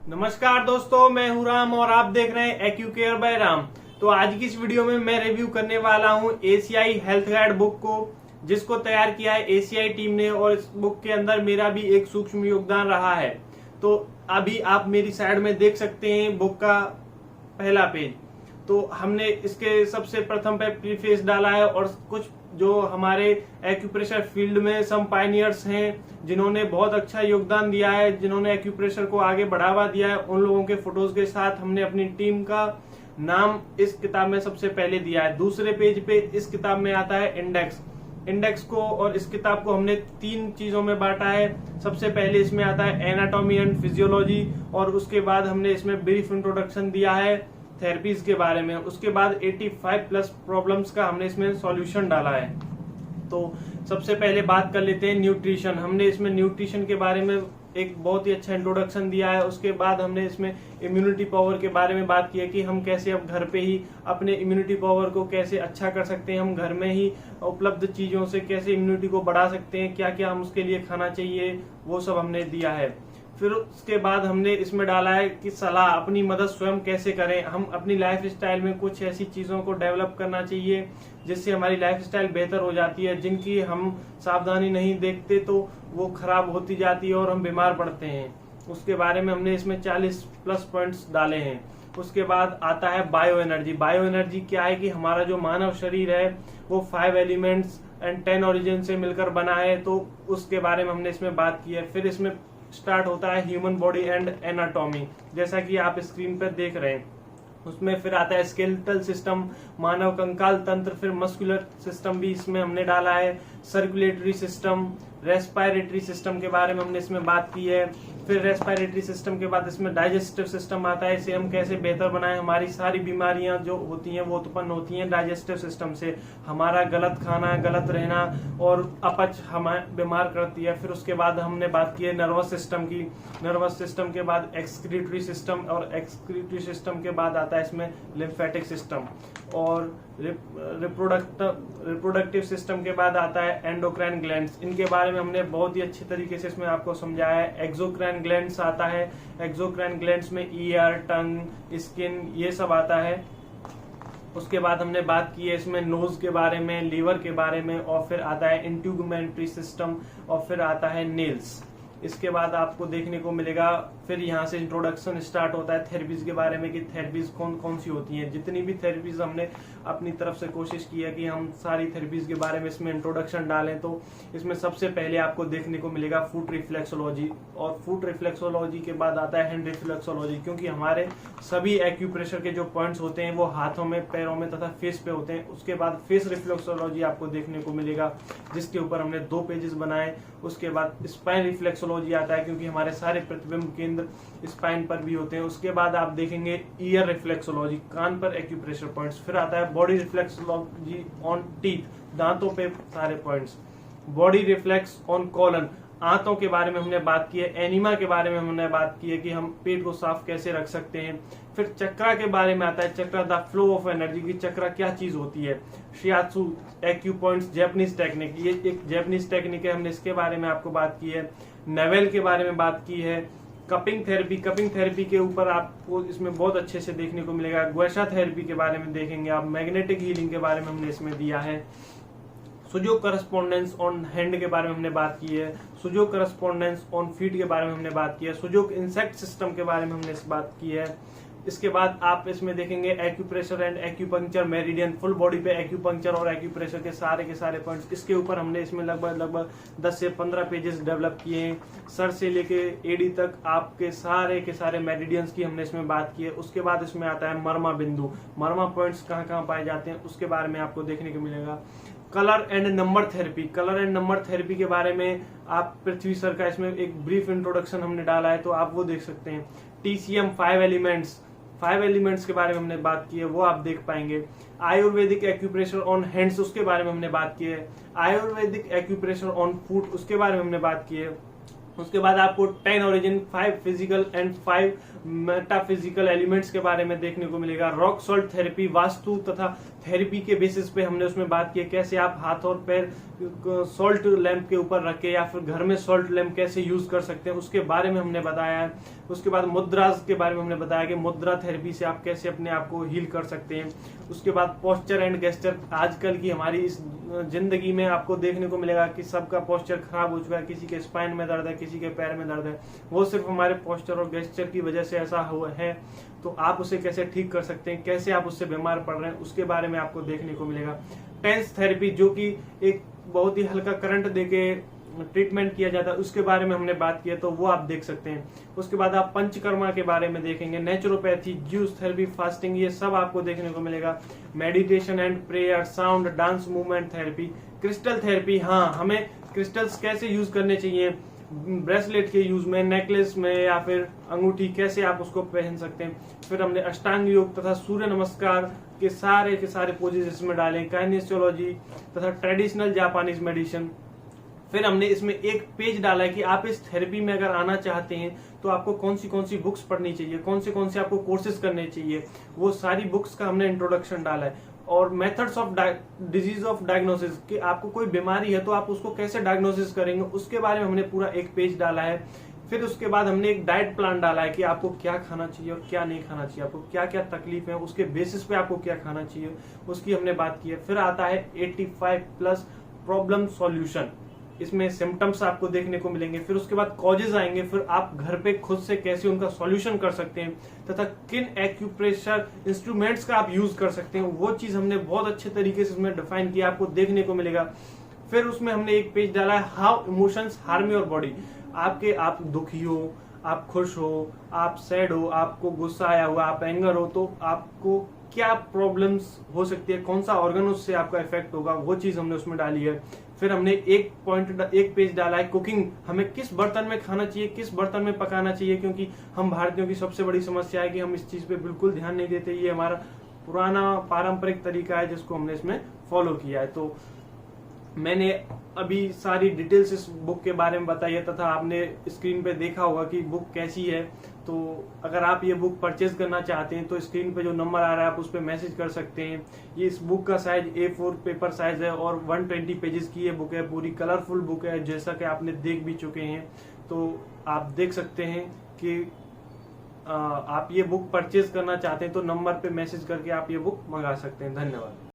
नमस्कार दोस्तों, मैं हूं राम और आप देख रहे हैं एक्यूकेयर बाय राम। तो आज की इस वीडियो में मैं रिव्यू करने वाला हूं एसीआई हेल्थ गाइड बुक को, जिसको तैयार किया है एसीआई टीम ने और इस बुक के अंदर मेरा भी एक सूक्ष्म योगदान रहा है। तो अभी आप मेरी साइड में देख सकते हैं बुक का पहला पेज। तो हमने इसके सबसे प्रथम पे प्रीफेस डाला है और कुछ जो हमारे एक्यूप्रेशर फील्ड में सम पायनियर्स हैं, जिन्होंने बहुत अच्छा योगदान दिया है, जिन्होंने एक्यूप्रेशर को आगे बढ़ावा दिया है, उन लोगों के फोटोज के साथ हमने अपनी टीम का नाम इस किताब में सबसे पहले दिया है। दूसरे पेज पे इस किताब में आता है इंडेक्स को, और इस किताब को हमने 3 चीजों में बांटा है। सबसे पहले इसमें आता है एनाटॉमी एंड फिजियोलॉजी, और उसके बाद हमने इसमें ब्रीफ इंट्रोडक्शन दिया है थेरेपीज के बारे में। उसके बाद 85 प्लस प्रॉब्लम्स का हमने इसमें सॉल्यूशन डाला है। तो सबसे पहले बात कर लेते हैं न्यूट्रिशन। हमने इसमें न्यूट्रिशन के बारे में एक बहुत ही अच्छा इंट्रोडक्शन दिया है। उसके बाद हमने इसमें इम्यूनिटी पावर के बारे में बात की है कि हम कैसे अब घर पे ही अपने इम्यूनिटी पावर को कैसे अच्छा कर सकते हैं, हम घर में ही उपलब्ध चीजों से कैसे इम्यूनिटी को बढ़ा सकते हैं, क्या क्या हम उसके लिए खाना चाहिए, वो सब हमने दिया है। फिर उसके बाद हमने इसमें डाला है कि सलाह, अपनी मदद स्वयं कैसे करें। हम अपनी लाइफ स्टाइल में कुछ ऐसी चीजों को डेवलप करना चाहिए जिससे हमारी लाइफ स्टाइल बेहतर हो जाती है, जिनकी हम सावधानी नहीं देखते तो वो खराब होती जाती है और हम बीमार पड़ते हैं। उसके बारे में हमने इसमें 40 प्लस पॉइंट्स डाले हैं। उसके बाद आता है बायो एनर्जी। बायो एनर्जी क्या है कि हमारा जो मानव शरीर है वो 5 एलिमेंट्स एंड 10 ओरिजिन से मिलकर बना है, तो उसके बारे में हमने इसमें बात की है। फिर इसमें स्टार्ट होता है ह्यूमन बॉडी एंड एनाटॉमी, जैसा कि आप स्क्रीन पर देख रहे हैं। उसमें फिर आता है स्केलेटल सिस्टम, मानव कंकाल तंत्र। फिर मस्कुलर सिस्टम भी इसमें हमने डाला है। सर्कुलेटरी सिस्टम, रेस्पिरेटरी सिस्टम के बारे में हमने इसमें बात की है। फिर रेस्पिरेटरी सिस्टम के बाद इसमें डाइजेस्टिव सिस्टम आता है, इसे हम कैसे बेहतर बनाएं। हमारी सारी बीमारियां जो होती हैं वो उत्पन्न होती हैं डाइजेस्टिव सिस्टम से। हमारा गलत खाना, गलत रहना और अपच हमें बीमार करती है। फिर उसके बाद हमने बात की है नर्वस सिस्टम की। नर्वस सिस्टम के बाद एक्सक्रीटरी सिस्टम, और एक्सक्रीटरी सिस्टम के बाद आता है इसमें लिम्फेटिक सिस्टम, और रिप्रोडक्टिव सिस्टम के बाद आता है एंडोक्राइन ग्लैंड्स। इनके बारे में हमने बहुत ही अच्छी तरीके से इसमें आपको समझाया है। एक्सोक्राइन ग्लैंड्स आता है। एक्सोक्राइन ग्लैंड्स में ईयर, टंग, स्किन, ये सब आता है। उसके बाद हमने बात की है इसमें नोज के बारे में, लीवर के बारे में, और फिर आता है इंट्यूगमेंट्री सिस्टम, और फिर आता है नेल्स। इसके बाद आपको देखने को मिलेगा, फिर यहाँ से इंट्रोडक्शन स्टार्ट होता है थेरेपीज के बारे में कि थेरेपीज कौन कौन सी होती हैं। जितनी भी थेरेपीज हमने अपनी तरफ से कोशिश की है कि हम सारी थेरेपीज के बारे में इसमें इंट्रोडक्शन डालें। तो इसमें सबसे पहले आपको देखने को मिलेगा फुट रिफ्लेक्सोलॉजी, और फुट रिफ्लेक्सोलॉजी के बाद आता है हैंड रिफ्लेक्सोलॉजी, क्योंकि हमारे सभी एक्यूप्रेशर के जो पॉइंट्स होते हैं वो हाथों में, पैरों में तथा फेस पे होते हैं। उसके बाद फेस रिफ्लेक्सोलॉजी आपको देखने को मिलेगा, जिसके ऊपर हमने 2 पेजेस बनाए। उसके बाद स्पाइन रिफ्लेक्सोलॉजी आता है, क्योंकि हमारे सारे प्रतिबिंब केंद्र स्पाइन पर भी होते हैं। उसके बाद आप देखेंगे ईयर रिफ्लेक्सोलॉजी, कान पर एक्यूप्रेशर पॉइंट्स। फिर आता है बॉडी रिफ्लेक्सोलॉजी ऑन टीथ, दांतों पे सारे points. Body reflex on colon, आंतों के बारे में हमने बात की है। एनिमा के बारे में हमने बात की है कि हम पेट को साफ कैसे रख सकते हैं। फिर चक्रा के बारे में आता है, चक्रा द फ्लो ऑफ एनर्जी की चक्रा क्या चीज होती है। शियात्सु एक्यू पॉइंट्स, जैपनीज टेक्निक, ये एक जैपनीज टेक्निक है, हमने इसके बारे में आपको बात की है। नेवेल के बारे में बात की है। कपिंग थेरेपी के ऊपर आपको इसमें बहुत अच्छे से देखने को मिलेगा। ग्वेशा थेरेपी के बारे में देखेंगे आप। मैग्नेटिक हीलिंग के बारे में हमने इसमें दिया है। सुजो करस्पॉन्डेंस ऑन हैंड के बारे में हमने बात की है। सुजो करस्पॉन्डेंस ऑन फीट के बारे में हमने बात की है। सुजो इंसेक्ट सिस्टम के बारे में हमने इस बात की है। इसके बाद आप इसमें देखेंगे acupressure and acupuncture meridian, full body पे एक्यूपंक्चर और एक्यूप्रेशर के सारे पॉइंट्स। इसके ऊपर हमने इसमें लगभग 10 से 15 पेजेस डेवलप किए हैं। सर से लेके एडी तक आपके सारे मेरिडियंस की हमने इसमें बात की है। उसके बाद इसमें आता है मर्मा बिंदु, मर्मा पॉइंट्स कहाँ कहाँ पाए जाते हैं, उसके बारे में आपको देखने को मिलेगा। कलर एंड नंबर थेरेपी के बारे में आप पृथ्वी सर का इसमें एक ब्रीफ इंट्रोडक्शन हमने डाला है, तो आप वो देख सकते हैं। टीसीएम 5 एलिमेंट्स के बारे में हमने बात की है, वो आप देख पाएंगे। आयुर्वेदिक एक्यूप्रेशर ऑन हैंड्स, उसके बारे में हमने बात की है। आयुर्वेदिक एक्यूप्रेशर ऑन फुट, उसके बारे में हमने बात की है। उसके बाद आपको 10 origin, 5 physical and 5 metaphysical elements के बारे में देखने को मिलेगा। रॉक सॉल्ट थेरेपी, वास्तु तथा थेरेपी के बेसिस पे हमने उसमें बात की है, कैसे आप हाथ और पैर सॉल्ट लैंप के ऊपर रख के या फिर घर में सॉल्ट लैंप कैसे यूज कर सकते हैं उसके बारे में हमने बताया है। उसके बाद मुद्रास के बारे में हमने बताया कि मुद्रा थेरेपी से आप कैसे अपने आप को हील कर सकते हैं। उसके बाद पोस्चर एंड गेस्चर, आजकल की हमारी इस जिंदगी में आपको देखने को मिलेगा कि सबका पोस्चर खराब हो चुका है, किसी के स्पाइन में दर्द है, किसी के पैर में दर्द है, वो सिर्फ हमारे पोस्चर और गेस्चर की वजह से ऐसा हुआ है। तो आप उसे कैसे ठीक कर सकते हैं, कैसे आप उससे बीमार पड़ रहे हैं, उसके बारे में आपको देखने को मिलेगा। टेंस थेरेपी, जो कि एक बहुत ही हल्का करंट देके ट्रीटमेंट किया जाता है, उसके बारे में हमने बात की है, तो वो आप देख सकते हैं। उसके बाद आप पंचकर्मा के बारे में देखेंगे, नेचुरोपैथी, ज्यूस थेरेपी, फास्टिंग, ये सब आपको देखने को मिलेगा। Meditation and prayer, sound, dance movement therapy, crystal therapy, हाँ हमें क्रिस्टल्स कैसे यूज करने चाहिए, ब्रेसलेट के यूज में, नेकलेस में या फिर अंगूठी, कैसे आप उसको पहन सकते हैं। फिर हमने अष्टांग योग तथा सूर्य नमस्कार के सारे पोजेस इसमें डाले, काइनेसियोलॉजी तथा ट्रेडिशनल जापानीज मेडिसिन। फिर हमने इसमें एक पेज डाला है कि आप इस थेरेपी में अगर आना चाहते हैं तो आपको कौन सी बुक्स पढ़नी चाहिए, कौन से आपको कोर्सेज करने चाहिए, वो सारी बुक्स का हमने इंट्रोडक्शन डाला है। और methods of disease of diagnosis, कि आपको कोई बीमारी है तो आप उसको कैसे डायग्नोसिस करेंगे, उसके बारे में हमने पूरा एक पेज डाला है। फिर उसके बाद हमने एक डाइट प्लान डाला है कि आपको क्या खाना चाहिए और क्या नहीं खाना चाहिए, आपको क्या क्या तकलीफ है, उसके बेसिस पे आपको क्या खाना चाहिए, उसकी हमने बात की है। फिर आता है 85+ प्रॉब्लम सॉल्यूशन, इसमें सिम्टम्स आपको देखने को मिलेंगे। फिर उसके बाद कॉजेज आएंगे, फिर आप घर पे खुद से कैसे उनका सॉल्यूशन कर सकते हैं तथा किन एक्यूप्रेशर इंस्ट्रूमेंट्स का आप यूज कर सकते हैं, वो चीज हमने बहुत अच्छे तरीके से इसमें डिफाइन किया, आपको देखने को मिलेगा। फिर उसमें हमने एक पेज डाला है, how emotions harm your body, आप दुखी हो, आप खुश हो, आप सैड हो, आपको गुस्सा आया हुआ, आप एंगर हो, तो आपको क्या प्रॉब्लम्स हो सकती है, कौन सा ऑर्गन उससे आपका इफेक्ट होगा, वो चीज हमने उसमें डाली है। फिर हमने एक पेज डाला है कुकिंग, हमें किस बर्तन में खाना चाहिए, किस बर्तन में पकाना चाहिए, क्योंकि हम भारतीयों की सबसे बड़ी समस्या है कि हम इस चीज पे बिल्कुल ध्यान नहीं देते। ये हमारा पुराना पारंपरिक तरीका है जिसको हमने इसमें फॉलो किया है। तो मैंने अभी सारी डिटेल्स इस बुक के बारे में बताई है तथा आपने स्क्रीन पे देखा होगा कि बुक कैसी है। तो अगर आप ये बुक परचेज करना चाहते हैं तो स्क्रीन पे जो नंबर आ रहा है आप उस पर मैसेज कर सकते हैं। ये इस बुक का साइज A4 पेपर साइज है और 120 पेजेस की ये बुक है, पूरी कलरफुल बुक है, जैसा कि आपने देख भी चुके हैं। तो आप देख सकते हैं कि आप ये बुक परचेज करना चाहते हैं तो नंबर पे मैसेज करके आप ये बुक मंगा सकते हैं। धन्यवाद।